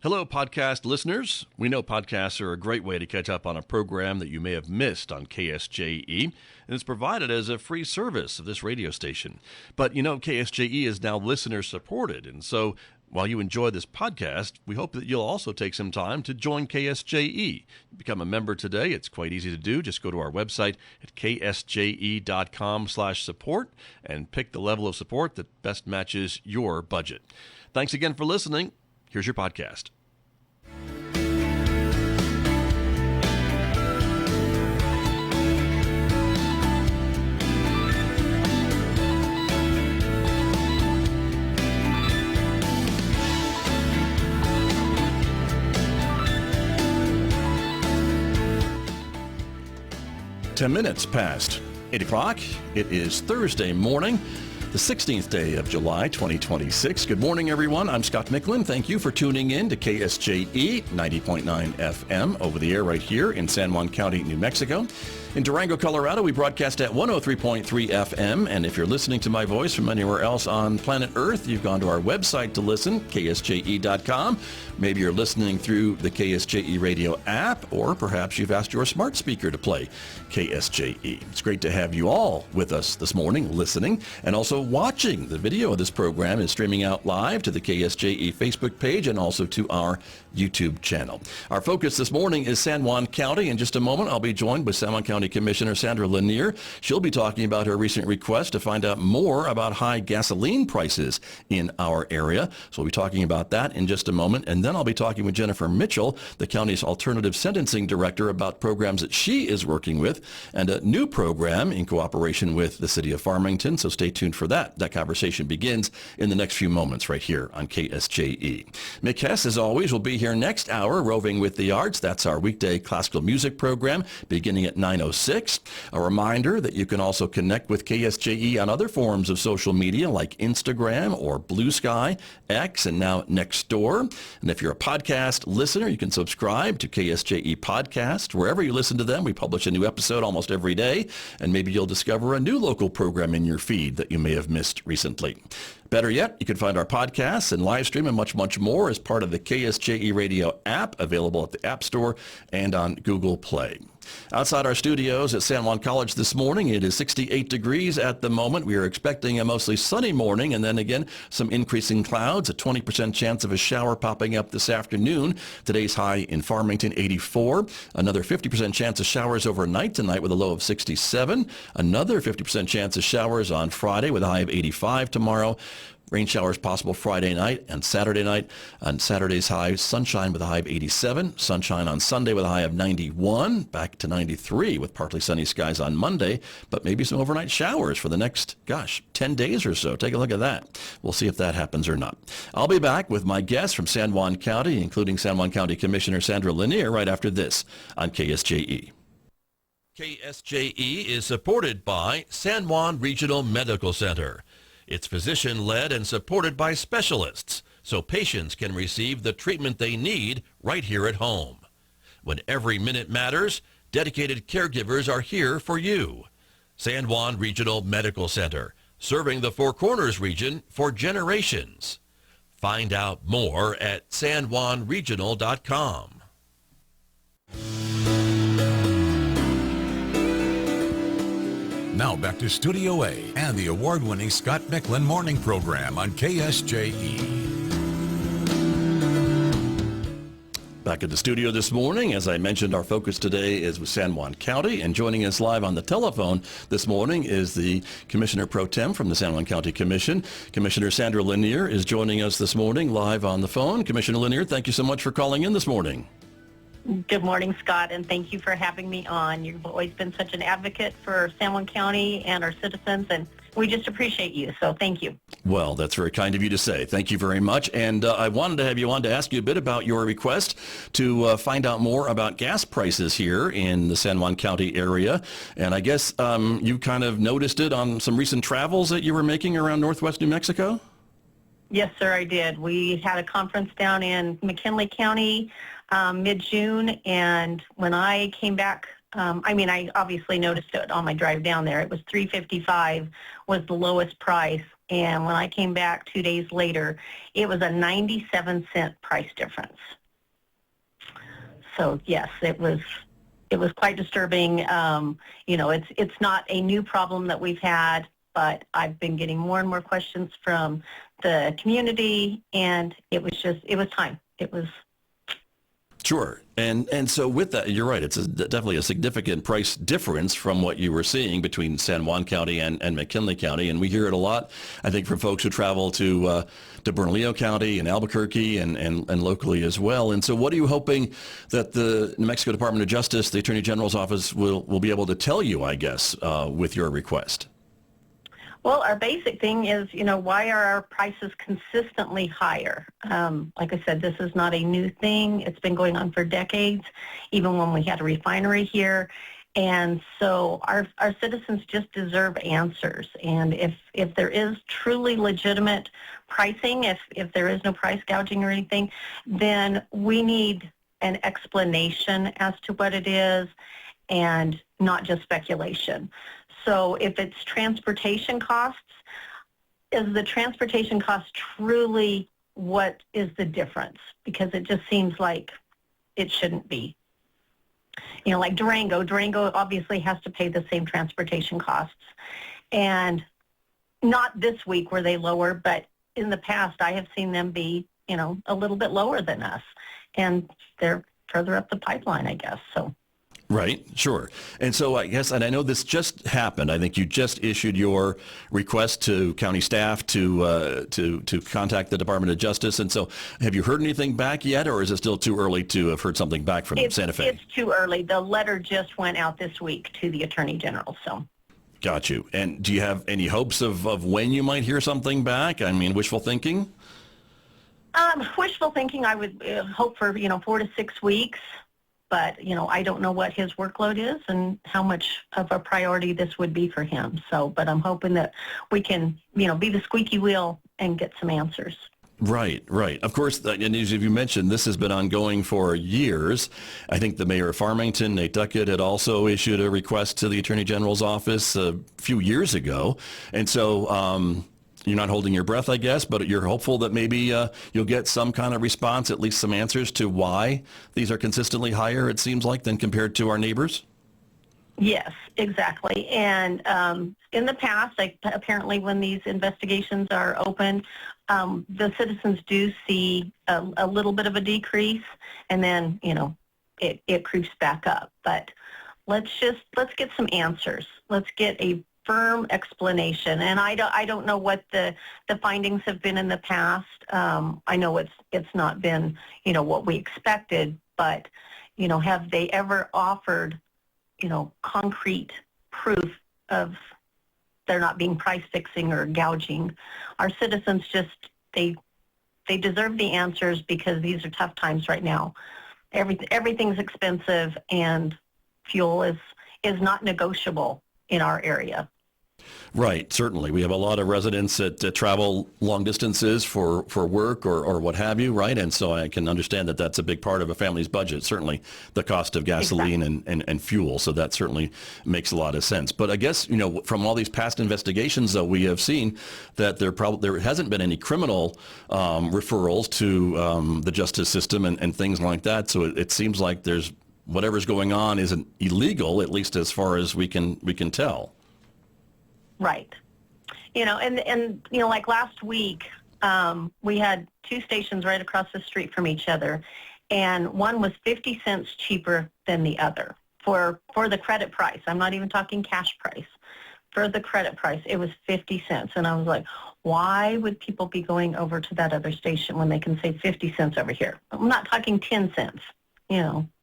Hello, podcast listeners. We know podcasts are a great way to catch up on a program that you may have missed on KSJE, and it's provided as a free service of this radio station. But you know, KSJE is now listener-supported, and so while you enjoy this podcast, we hope that you'll also take some time to join KSJE. Become a member today. It's quite easy to do. Just go to our website at ksje.com/support and pick the level of support that best matches your budget. Thanks again for listening. Here's your podcast. 10 minutes past 8 o'clock. It is Thursday morning, the 16th day of July, 2026. Good morning, everyone. I'm Scott Michlin. Thank you for tuning in to KSJE 90.9 FM over the air right here in San Juan County, New Mexico. In Durango, Colorado, we broadcast at 103.3 FM, and if you're listening to my voice from anywhere else on planet Earth, you've gone to our website to listen, ksje.com. Maybe you're listening through the KSJE radio app, or perhaps you've asked your smart speaker to play KSJE. It's great to have you all with us this morning, listening, and also watching. The video of this program is streaming out live to the KSJE Facebook page and also to our YouTube channel. Our focus this morning is San Juan County. In just a moment, I'll be joined by San Juan County Commissioner Sandra Lanier. She'll be talking about her recent request to find out more about high gasoline prices in our area. So we'll be talking about that in just a moment. And then I'll be talking with Jennifer Mitchell, the county's alternative sentencing director, about programs that she is working with and a new program in cooperation with the city of Farmington. So stay tuned for that. That conversation begins in the next few moments right here on KSJE. Mick Hess, as always, will be here next hour, Roving with the Arts. That's our weekday classical music program beginning at 9:06. A reminder that you can also connect with KSJE on other forms of social media like Instagram or Blue Sky, X, and now Nextdoor. And if you're a podcast listener, you can subscribe to KSJE Podcast. Wherever you listen to them, we publish a new episode almost every day, and maybe you'll discover a new local program in your feed that you may have missed recently. Better yet, you can find our podcasts and live stream and much, much more as part of the KSJE Radio app, available at the App Store and on Google Play. Outside our studios at San Juan College this morning, it is 68 degrees at the moment. We are expecting a mostly sunny morning, and then again, some increasing clouds, a 20% chance of a shower popping up this afternoon. Today's high in Farmington, 84. Another 50% chance of showers overnight tonight with a low of 67. Another 50% chance of showers on Friday with a high of 85 tomorrow. Rain showers possible Friday night and Saturday night. On Saturday's high, sunshine with a high of 87. Sunshine on Sunday with a high of 91. Back to 93 with partly sunny skies on Monday, but maybe some overnight showers for the next, 10 days or so. Take a look at that. We'll see if that happens or not. I'll be back with my guests from San Juan County, including San Juan County Commissioner Sandra Lanier, right after this on KSJE. KSJE is supported by San Juan Regional Medical Center. It's physician-led and supported by specialists, so patients can receive the treatment they need right here at home. When every minute matters, dedicated caregivers are here for you. San Juan Regional Medical Center, serving the Four Corners region for generations. Find out more at sanjuanregional.com. Now back to Studio A and the award-winning Scott Michlin Morning Program on KSJE. Back at the studio this morning. As I mentioned, our focus today is with San Juan County, and joining us live on the telephone this morning is the Commissioner Pro Tem from the San Juan County Commission. Commissioner Sandra Lanier is joining us this morning live on the phone. Commissioner Lanier, thank you so much for calling in this morning. Good morning, Scott, and thank you for having me on. You've always been such an advocate for San Juan County and our citizens, and we just appreciate you, so thank you. Well, that's very kind of you to say. Thank you very much. And I wanted to have you on to ask you a bit about your request to find out more about gas prices here in the San Juan County area. And I guess you kind of noticed it on some recent travels that you were making around northwest New Mexico? Yes, sir, I did. We had a conference down in McKinley County mid-June, and when I came back I obviously noticed it on my drive down there. It was $3.55 was the lowest price. And when I came back 2 days later, it was a 97-cent price difference. So yes, it was quite disturbing. It's not a new problem that we've had, but I've been getting more and more questions from the community, and it was time. It was. Sure. And so with that, you're right. It's definitely a significant price difference from what you were seeing between San Juan County and McKinley County. And we hear it a lot, I think, from folks who travel to Bernalillo County and Albuquerque and locally as well. And so what are you hoping that the New Mexico Department of Justice, the Attorney General's office, will be able to tell you, I guess, with your request? Well, our basic thing is, why are our prices consistently higher? Like I said, this is not a new thing. It's been going on for decades, even when we had a refinery here. And so our citizens just deserve answers. And if there is truly legitimate pricing, if there is no price gouging or anything, then we need an explanation as to what it is and not just speculation. So if it's transportation costs, is the transportation cost truly what is the difference? Because it just seems like it shouldn't be. Like Durango obviously has to pay the same transportation costs. And not this week were they lower, but in the past I have seen them be, a little bit lower than us. And they're further up the pipeline, I guess, so. Right, sure. And so I guess, and I know this just happened, I think you just issued your request to county staff to contact the Department of Justice. And so have you heard anything back yet, or is it still too early to have heard something back from Santa Fe? It's too early. The letter just went out this week to the Attorney General, so. Got you. And do you have any hopes of when you might hear something back? I mean, wishful thinking? Wishful thinking, I would hope for, 4 to 6 weeks. But, I don't know what his workload is and how much of a priority this would be for him. So, but I'm hoping that we can, be the squeaky wheel and get some answers. Right. Of course, and as you mentioned, this has been ongoing for years. I think the mayor of Farmington, Nate Duckett, had also issued a request to the Attorney General's office a few years ago. And so, you're not holding your breath, I guess, but you're hopeful that maybe you'll get some kind of response, at least some answers to why these are consistently higher, it seems like, than compared to our neighbors? Yes, exactly. And in the past, apparently when these investigations are open, the citizens do see a little bit of a decrease, and then, it creeps back up. But let's get some answers. Let's get a firm explanation. And I don't know what the findings have been in the past. I know it's not been, what we expected, but, have they ever offered, concrete proof of there not being price fixing or gouging? Our citizens they deserve the answers because these are tough times right now. Everything's expensive, and fuel is not negotiable in our area. Right, certainly. We have a lot of residents that travel long distances for work or what have you, right? And so I can understand that that's a big part of a family's budget, certainly the cost of gasoline and fuel. So that certainly makes a lot of sense. But I guess, from all these past investigations, though, we have seen that there hasn't been any criminal referrals to the justice system and things like that. So it seems like whatever's going on isn't illegal, at least as far as we can tell. Right. And like last week, we had two stations right across the street from each other, and one was 50 cents cheaper than the other for the credit price. I'm not even talking cash price. For the credit price, it was 50 cents. And I was like, why would people be going over to that other station when they can save 50 cents over here? I'm not talking 10 cents.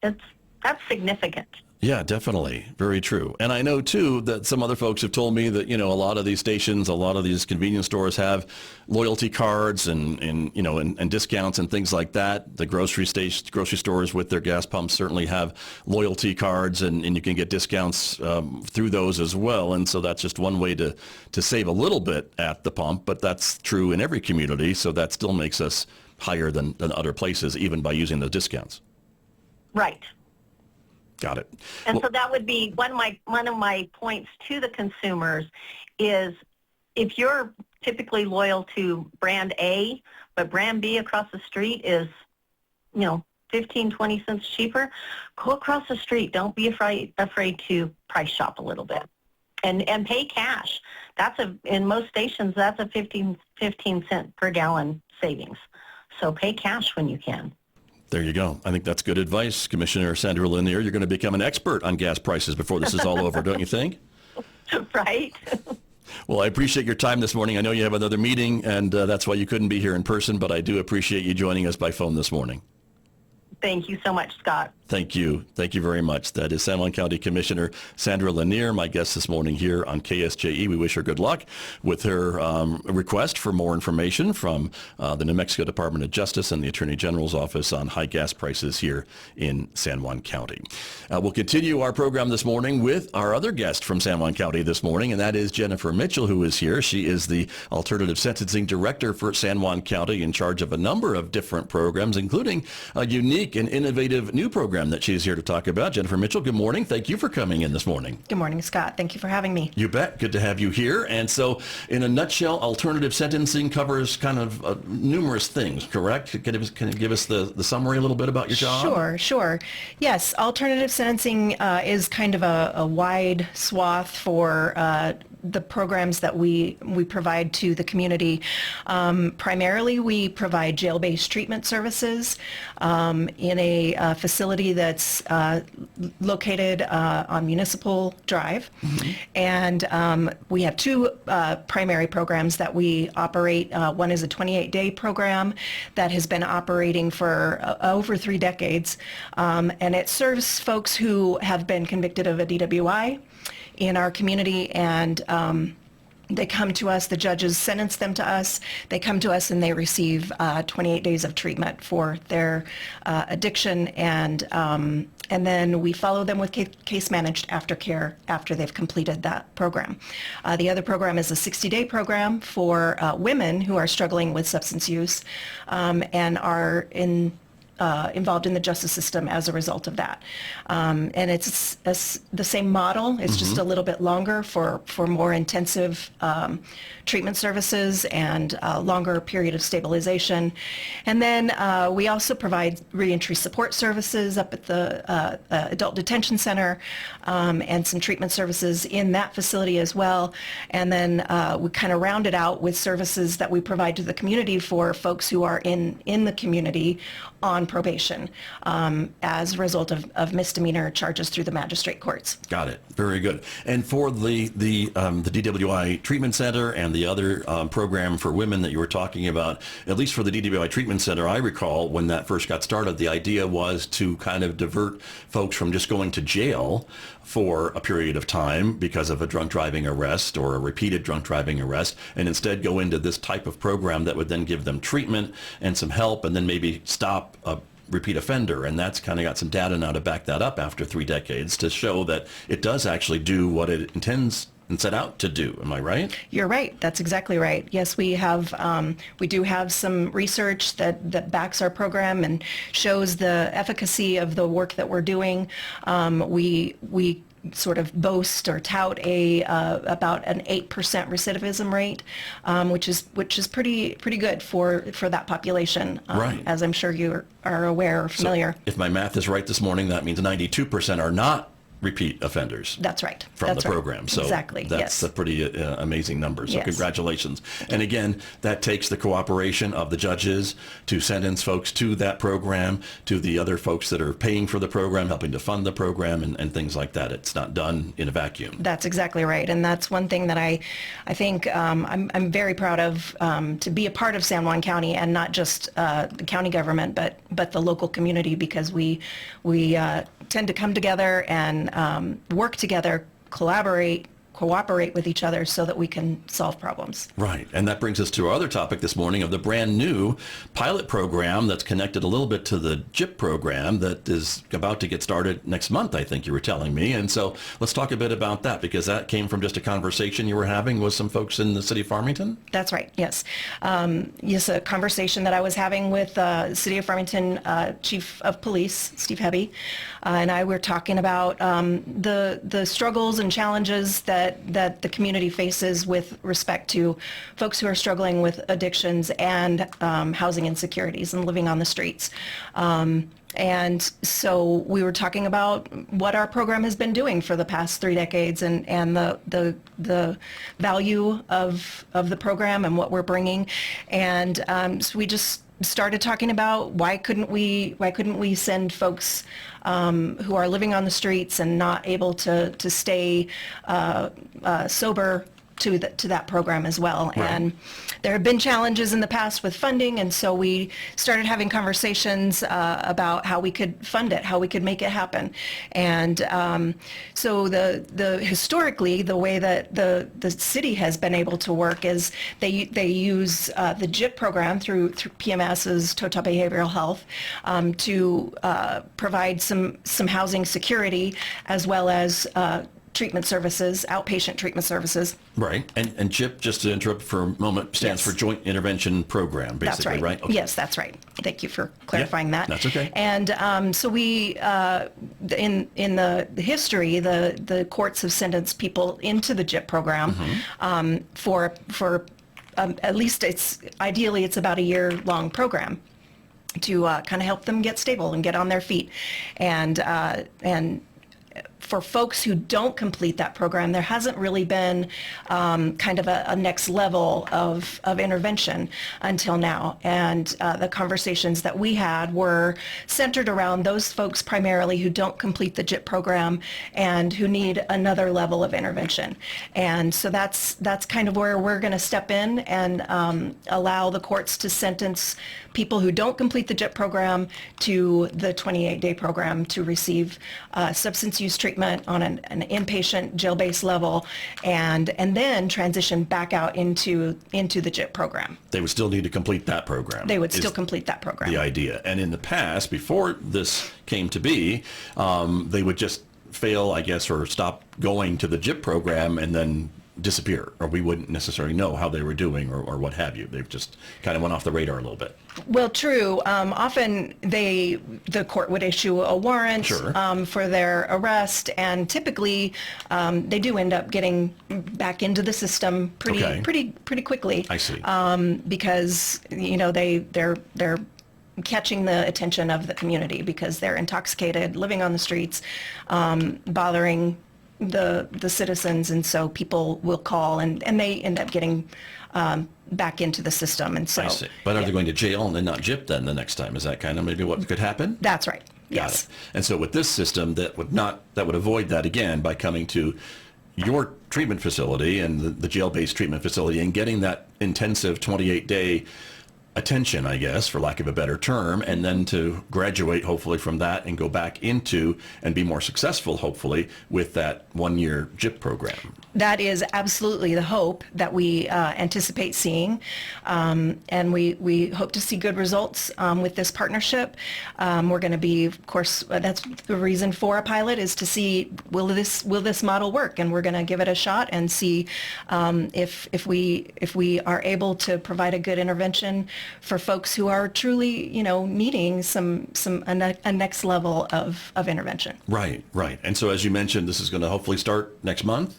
That's significant. Yeah, definitely. Very true. And I know, too, that some other folks have told me that, a lot of these stations, a lot of these convenience stores have loyalty cards and discounts and things like that. The grocery stores with their gas pumps certainly have loyalty cards, and you can get discounts through those as well. And so that's just one way to save a little bit at the pump, but that's true in every community. So that still makes us higher than other places, even by using the discounts. Right. Got it. And so that would be one of my points to the consumers is if you're typically loyal to brand A, but brand B across the street is, 15, 20 cents cheaper, go across the street. Don't be afraid to price shop a little bit and pay cash. In most stations, that's a 15 cent per gallon savings. So pay cash when you can. There you go. I think that's good advice, Commissioner Sandra Lanier. You're going to become an expert on gas prices before this is all over, don't you think? Right. Well, I appreciate your time this morning. I know you have another meeting, and that's why you couldn't be here in person, but I do appreciate you joining us by phone this morning. Thank you so much, Scott. Thank you. Thank you very much. That is San Juan County Commissioner Sandra Lanier, my guest this morning here on KSJE. We wish her good luck with her request for more information from the New Mexico Department of Justice and the Attorney General's office on high gas prices here in San Juan County. We'll continue our program this morning with our other guest from San Juan County this morning, and that is Jennifer Mitchell, who is here. She is the Alternative Sentencing Director for San Juan County, in charge of a number of different programs, including a unique and innovative new program that she's here to talk about. Jennifer Mitchell, good morning. Thank you for coming in this morning. Good morning, Scott. Thank you for having me. You bet. Good to have you here. And so, in a nutshell, alternative sentencing covers kind of numerous things, correct? Can you give us the summary a little bit about your job? Sure. Yes, alternative sentencing is kind of a wide swath for the programs that we provide to the community. Primarily, we provide jail-based treatment services in a facility that's located on Municipal Drive. Mm-hmm. And we have two primary programs that we operate. One is a 28-day program that has been operating for over 3 decades, and it serves folks who have been convicted of a DWI in our community, and they come to us, the judges sentence them to us, they come to us and they receive 28 days of treatment for their addiction, and then we follow them with case managed aftercare after they've completed that program. The other program is a 60-day program for women who are struggling with substance use and are involved in the justice system as a result of that. And it's the same model. It's just a little bit longer for more intensive treatment services and a longer period of stabilization. And then we also provide reentry support services up at the Adult Detention Center and some treatment services in that facility as well. And then we kind of round it out with services that we provide to the community for folks who are in the community on probation as a result of misdemeanor charges through the magistrate courts. Got it. Very good. And for the DWI Treatment Center and the other program for women that you were talking about, at least for the DWI Treatment Center, I recall when that first got started, the idea was to kind of divert folks from just going to jail for a period of time because of a drunk driving arrest or a repeated drunk driving arrest, and instead go into this type of program that would then give them treatment and some help, and then maybe stop a repeat offender. And that's kind of got some data now to back that up after 3 decades to show that it does actually do what it intends and set out to do. Am I right? You're right. That's exactly right. Yes, we do have some research that backs our program and shows the efficacy of the work that we're doing. We sort of boast or tout about an 8% recidivism rate, which is pretty good for that population, right. As I'm sure you are aware or familiar. So if my math is right this morning, that means 92% are not repeat offenders. That's right. From the program. So exactly. That's a pretty amazing number. So yes. Congratulations. And again, that takes the cooperation of the judges to sentence folks to that program, to the other folks that are paying for the program, helping to fund the program, and things like that. It's not done in a vacuum. That's exactly right. And that's one thing that I think I'm very proud of, to be a part of San Juan County, and not just the county government, but the local community, because we tend to come together and work together, collaborate cooperate with each other so that we can solve problems. Right. And that brings us to our other topic this morning of the brand new pilot program that's connected a little bit to the JIP program that is about to get started next month, I think you were telling me. And so let's talk a bit about that, because that came from just a conversation you were having with some folks in the city of Farmington. That's right. Yes. Yes, a conversation that I was having with City of Farmington Chief of Police, Steve Hebby, and I were talking about the struggles and challenges that the community faces with respect to folks who are struggling with addictions and housing insecurities and living on the streets. And so we were talking about what our program has been doing for the past 3 decades and the value of the program and what we're bringing. And so we just started talking about why couldn't we send folks who are living on the streets and not able to stay sober to that program as well. Right. And there have been challenges in the past with funding, and so we started having conversations about how we could fund it, how we could make it happen. And so the historically, the way that the city has been able to work is they use the JIP program through PMS's Total Behavioral Health to provide some housing security as well as treatment services, outpatient treatment services. Right. And JIP, just to interrupt for a moment, stands for Joint Intervention Program, basically, that's right? right? Okay. Yes, that's right. Thank you for clarifying that. That's okay. And so we, in the history, the courts have sentenced people into the JIP program for at least ideally it's about a year-long program to kind of help them get stable and get on their feet. And for folks who don't complete that program, there hasn't really been kind of a next level of intervention until now. And the conversations that we had were centered around those folks primarily who don't complete the JIP program and who need another level of intervention. And so that's kind of where we're going to step in and allow the courts to sentence people who don't complete the JIP program to the 28-day program to receive substance use treatment on an inpatient jail-based level, and then transition back out into the JIP program. They would still need to complete that program. They would still complete that program. The idea. And in the past, before this came to be, they would just fail, I guess, or stop going to the JIP program and then disappear, or we wouldn't necessarily know how they were doing or what have you. They just kind of went off the radar a little bit. Well, true. Often the court would issue a warrant for their arrest, and typically they do end up getting back into the system pretty quickly. I see. Because they're catching the attention of the community because they're intoxicated, living on the streets, bothering the citizens, and so people will call and they end up getting back into the system. And so, I see. But are they going to jail and then not JIP then the next time? Is that kind of maybe what could happen? That's right. Got it. And so with this system, that would avoid that again by coming to your treatment facility and the jail-based treatment facility and getting that intensive 28-day attention, I guess, for lack of a better term, and then to graduate hopefully from that and go back into and be more successful hopefully with that 1-year JIP program. That is absolutely the hope that we anticipate seeing, and we hope to see good results with this partnership. We're going to be, of course, that's the reason for a pilot, is to see will this model work, and we're going to give it a shot and see if we are able to provide a good intervention for folks who are truly, needing a next level of intervention. Right. And so as you mentioned, this is going to hopefully start next month.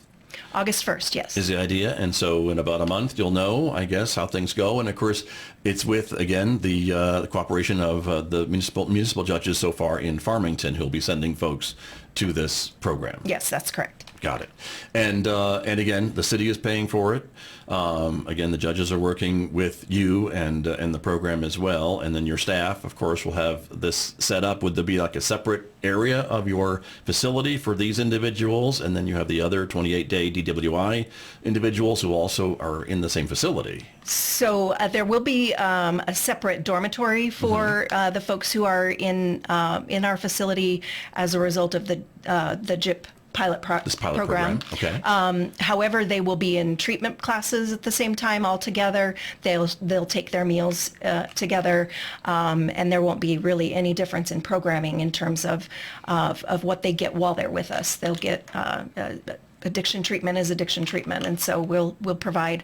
August 1st, yes. Is the idea. And so in about a month, you'll know, I guess, how things go. And of course, it's with, again, the cooperation of the municipal judges so far in Farmington who'll be sending folks to this program. Yes, that's correct. Got it. And again, the city is paying for it. Again, the judges are working with you and the program as well. And then your staff, of course, will have this set up. Would there be like a separate area of your facility for these individuals? And then you have the other 28-day DWI individuals who also are in the same facility. So there will be a separate dormitory for the folks who are in our facility as a result of the JIP This pilot program. Okay. However, they will be in treatment classes at the same time all together. They'll take their meals together, and there won't be really any difference in programming in terms of what they get while they're with us. They'll get addiction treatment is addiction treatment, and so we'll provide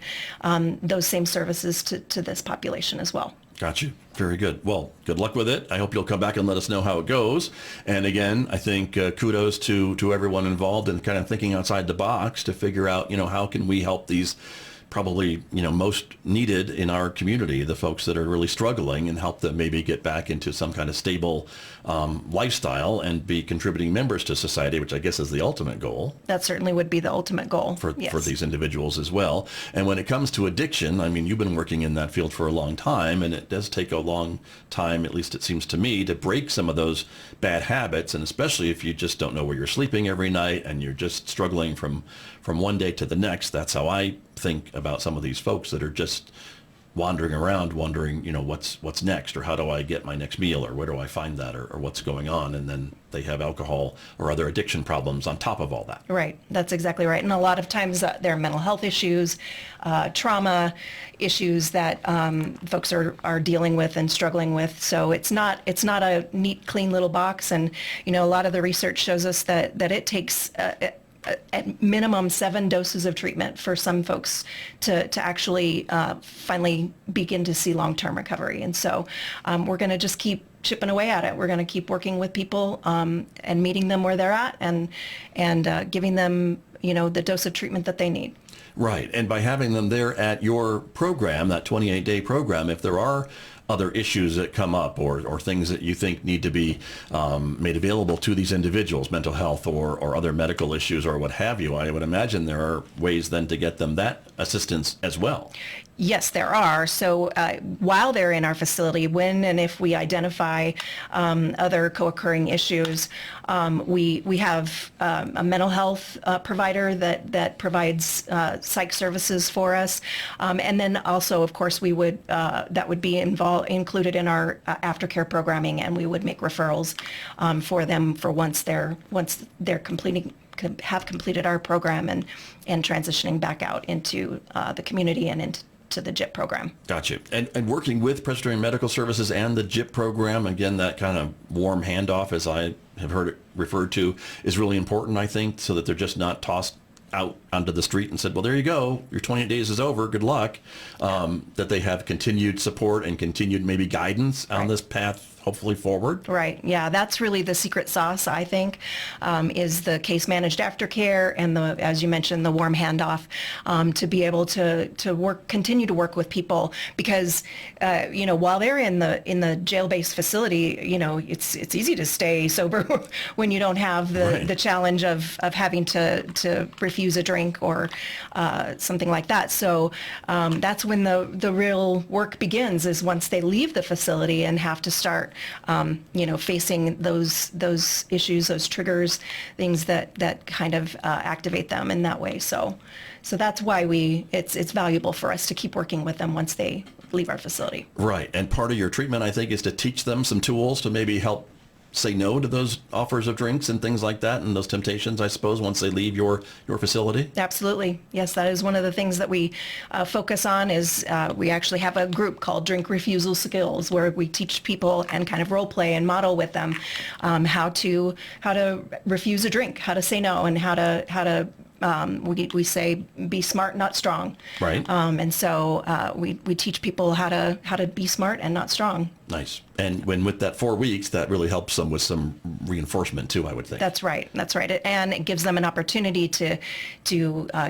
those same services to this population as well. Got you. Very good. Well, good luck with it. I hope you'll come back and let us know how it goes. And again, I think kudos to everyone involved in kind of thinking outside the box to figure out, how can we help these probably, most needed in our community, the folks that are really struggling, and help them maybe get back into some kind of stable lifestyle and be contributing members to society, which I guess is the ultimate goal. That certainly would be the ultimate goal for these individuals as well. And when it comes to addiction, I mean, you've been working in that field for a long time, and it does take a long time, at least it seems to me, to break some of those bad habits, and especially if you just don't know where you're sleeping every night and you're just struggling from one day to the next. That's how I think about some of these folks that are just wandering around wondering, what's next, or how do I get my next meal, or where do I find that, or what's going on, and then they have alcohol or other addiction problems on top of all that. Right, that's exactly right. And a lot of times there are mental health issues, trauma issues that folks are dealing with and struggling with. So it's not a neat, clean little box. And a lot of the research shows us that it takes at minimum 7 doses of treatment for some folks to actually finally begin to see long-term recovery. And so we're going to just keep chipping away at it. We're going to keep working with people and meeting them where they're at and giving them, the dose of treatment that they need. Right. And by having them there at your program, that 28-day program, if there are other issues that come up or things that you think need to be made available to these individuals, mental health or other medical issues or what have you, I would imagine there are ways then to get them that assistance as well. Yes, there are. So while they're in our facility, when and if we identify other co-occurring issues, we have a mental health provider that provides psych services for us, and then also, of course, we would that would be included in our aftercare programming, and we would make referrals for them for once they're have completed our program and transitioning back out into the community and into the JIP program. Gotcha. And working with Presbyterian Medical Services and the JIP program, again, that kind of warm handoff, as I have heard it referred to, is really important, I think, so that they're just not tossed out onto the street and said, well, there you go, your 28 days is over, good luck, that they have continued support and continued maybe guidance on this path, hopefully forward. Right. Yeah, that's really the secret sauce, I think, is the case managed aftercare and as you mentioned, the warm handoff, to be able to continue to work with people, because while they're in the jail-based facility, it's easy to stay sober when you don't have the challenge of having to refuse a drink or something like that. So that's when the real work begins, is once they leave the facility and have to start facing those issues, those triggers, things that kind of activate them in that way. So that's why it's valuable for us to keep working with them once they leave our facility. Right. And part of your treatment, I think, is to teach them some tools to maybe help say no to those offers of drinks and things like that, and those temptations, I suppose, once they leave your facility? Absolutely. Yes, that is one of the things that we focus on. Is we actually have a group called Drink Refusal Skills, where we teach people and kind of role play and model with them how to refuse a drink, how to say no, and how to we say be smart, not strong. Right. And so we teach people how to be smart and not strong. Nice. And with that 4 weeks, that really helps them with some reinforcement too, I would think. That's right. And it gives them an opportunity to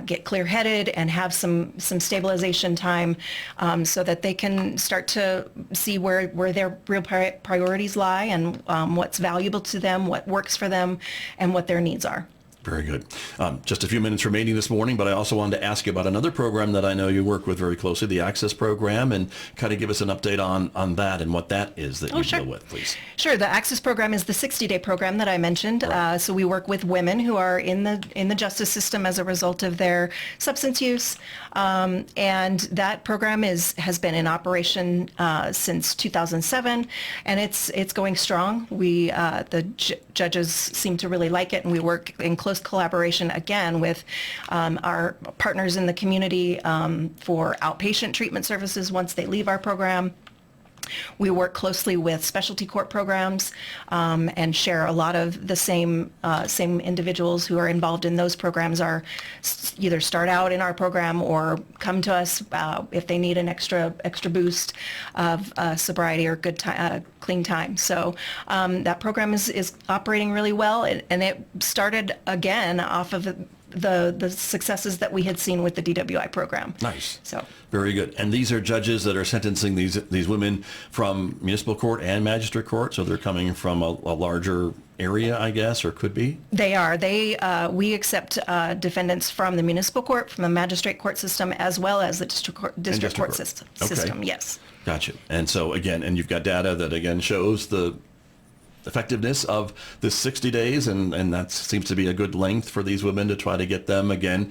get clear-headed and have some stabilization time, so that they can start to see where their real priorities lie and what's valuable to them, what works for them, and what their needs are. Very good. Just a few minutes remaining this morning, but I also wanted to ask you about another program that I know you work with very closely, the Access Program, and kind of give us an update on that and what that is that you deal with, please. Sure. The Access Program is the 60-day program that I mentioned. Right. So we work with women who are in the justice system as a result of their substance use, and that program has been in operation since 2007, and it's going strong. The judges seem to really like it, and we work in close close collaboration again with our partners in the community for outpatient treatment services once they leave our program. We work closely with specialty court programs and share a lot of the same individuals who are involved in those programs are either start out in our program or come to us if they need an extra boost of sobriety or good time, clean time. So that program is operating really well, and it started again off of the successes that we had seen with the DWI program. Nice. So very good. And these are judges that are sentencing these women from municipal court and magistrate court, so they're coming from a larger area, I guess, or could be? They are. We accept defendants from the municipal court, from the magistrate court system, as well as the district court system. Okay. Yes. Gotcha. And so again, and you've got data that again shows the effectiveness of this 60 days, and that seems to be a good length for these women to try to get them again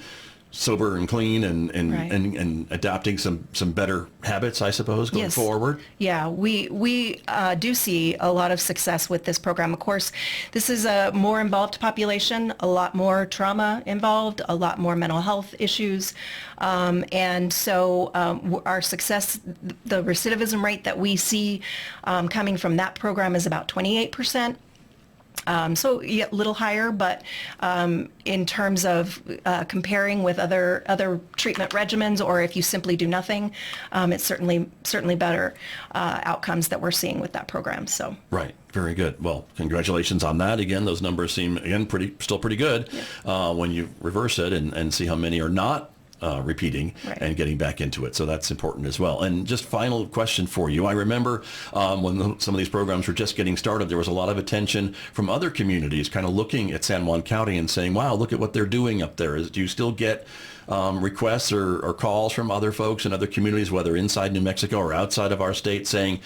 sober and clean and adapting some better habits, I suppose, going forward. Yeah, we do see a lot of success with this program. Of course, this is a more involved population, a lot more trauma involved, a lot more mental health issues. And so our success, the recidivism rate that we see coming from that program is about 28%. So yeah, a little higher, but in terms of comparing with other treatment regimens, or if you simply do nothing, it's certainly better outcomes that we're seeing with that program. So right, very good. Well, congratulations on that. Again, those numbers seem again still pretty good when you reverse it and see how many are not repeating and getting back into it. So that's important as well. And just final question for you. I remember when some of these programs were just getting started, there was a lot of attention from other communities kind of looking at San Juan County and saying, wow, look at what they're doing up there. Do you still get requests or calls from other folks in other communities, whether inside New Mexico or outside of our state, saying,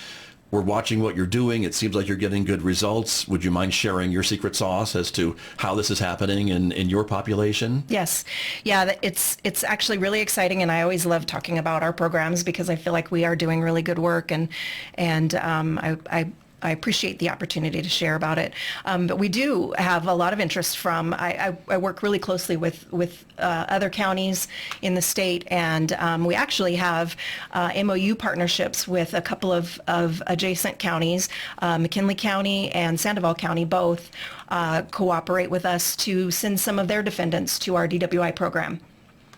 we're watching what you're doing. It seems like you're getting good results. Would you mind sharing your secret sauce as to how this is happening in your population? Yes. Yeah, it's actually really exciting, and I always love talking about our programs because I feel like we are doing really good work, and I appreciate the opportunity to share about it. But we do have a lot of interest from, I work really closely with other counties in the state, and we actually have MOU partnerships with a couple of adjacent counties. McKinley County and Sandoval County both cooperate with us to send some of their defendants to our DWI program.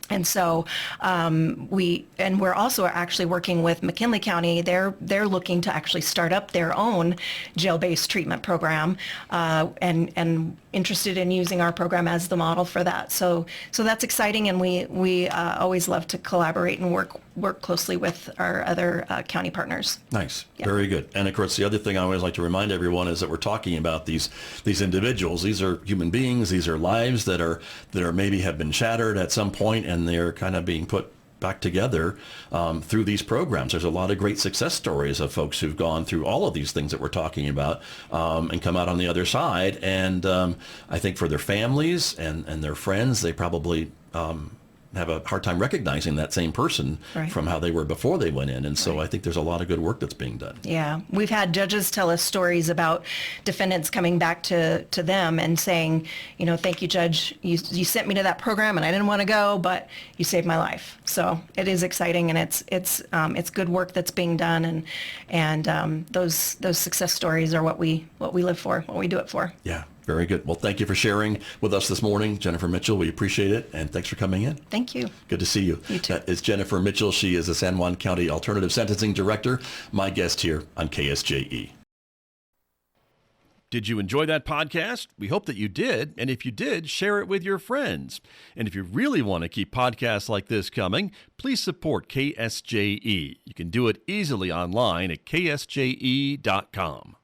And so we're also actually working with McKinley County. They're looking to actually start up their own jail-based treatment program, and interested in using our program as the model for that. So that's exciting, and we always love to collaborate and work closely with our other county partners. Nice, very good. And of course, the other thing I always like to remind everyone is that we're talking about these individuals. These are human beings. These are lives that are maybe have been shattered at some point, and they're kind of being put back together through these programs. There's a lot of great success stories of folks who've gone through all of these things that we're talking about and come out on the other side. And I think for their families and their friends, they probably have a hard time recognizing that same person from how they were before they went in. And so I think there's a lot of good work that's being done. Yeah. We've had judges tell us stories about defendants coming back to them and saying, thank you, Judge. You sent me to that program and I didn't want to go, but you saved my life. So it is exciting, and it's good work that's being done, and those success stories are what we live for, what we do it for. Yeah. Very good. Well, thank you for sharing with us this morning, Jennifer Mitchell. We appreciate it, and thanks for coming in. Thank you. Good to see you. You too. That is Jennifer Mitchell. She is the San Juan County Alternative Sentencing Director, my guest here on KSJE. Did you enjoy that podcast? We hope that you did, and if you did, share it with your friends. And if you really want to keep podcasts like this coming, please support KSJE. You can do it easily online at ksje.com.